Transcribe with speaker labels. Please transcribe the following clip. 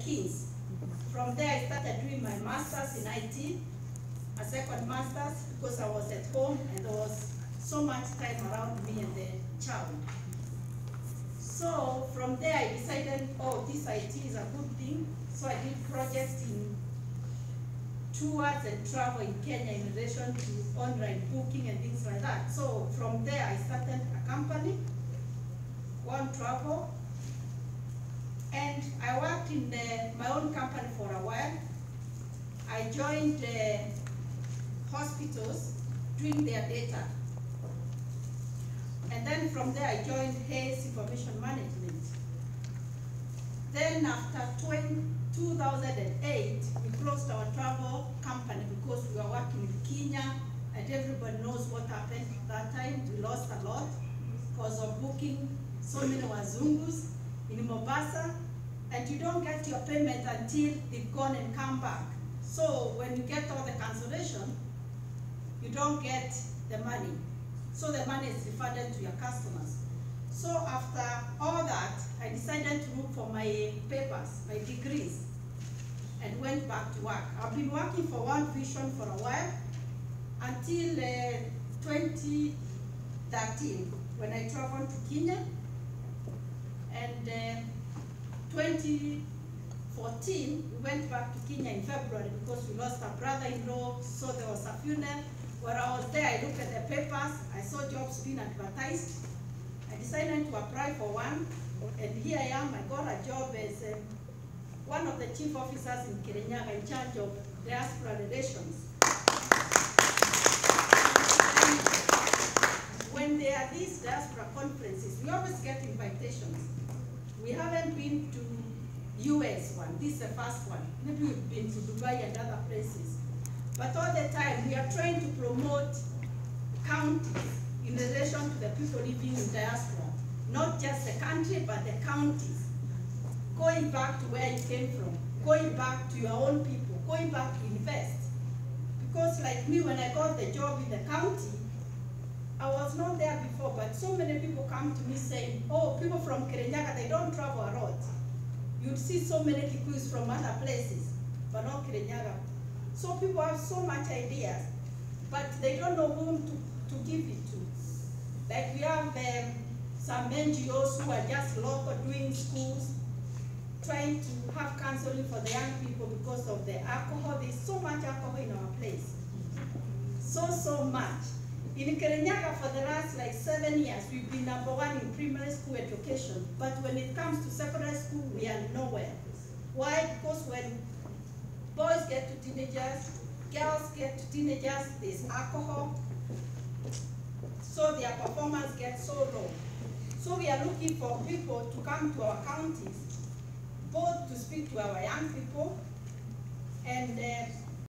Speaker 1: Kings. From there, I started doing my master's in IT, a second master's, because I was at home and there was so much time around me and the child. So from there, I decided, oh, this IT is a good thing. So I did projects in tours and travel in Kenya in relation to online booking and things like that. So from there, I started a company, One Travel, and I worked in my own company for a while. I joined hospitals doing their data. And then from there, I joined Hayes Information Management. Then after 2008, we closed our travel company because we were working in Kenya, and everybody knows what happened that time. We lost a lot because of booking so many Wazungus in Mombasa, and you don't get your payment until they've gone and come back. So when you get all the cancellation, you don't get the money. So the money is refunded to your customers. So after all that, I decided to look for my papers, my degrees, and went back to work. I've been working for One Vision for a while until 2013 when I traveled to Kenya, and 2014 we went back to Kenya in February because we lost a brother-in-law, so there was a funeral. When I was there, I looked at the papers, I saw jobs being advertised. I decided to apply for one, and here I am. I got a job as one of the chief officers in Kirinyaga in charge of diaspora relations. And when there are these diaspora conferences, we always get invitations. We haven't been to US one, this is the first one. Maybe we've been to Dubai and other places. But all the time, we are trying to promote counties in relation to the people living in diaspora. Not just the country, but the counties. Going back to where you came from, going back to your own people, going back to invest. Because like me, when I got the job in the county, I was not there before, but so many people come to me saying, oh, people from Kirinyaga, they don't travel a lot. You'd see so many Kikuyus from other places, but not Kirinyaga. So people have so much ideas, but they don't know whom to give it to. Like we have some NGOs who are just local doing schools, trying to have counseling for the young people because of the alcohol. There's so much alcohol in our place. So much. In Kirinyaga for the last like 7 years, we've been #1 in primary school education. But when it comes to secondary school, we are nowhere. Why? Because when boys get to teenagers, girls get to teenagers, there's alcohol. So their performance gets so low. So we are looking for people to come to our counties, both to speak to our young people and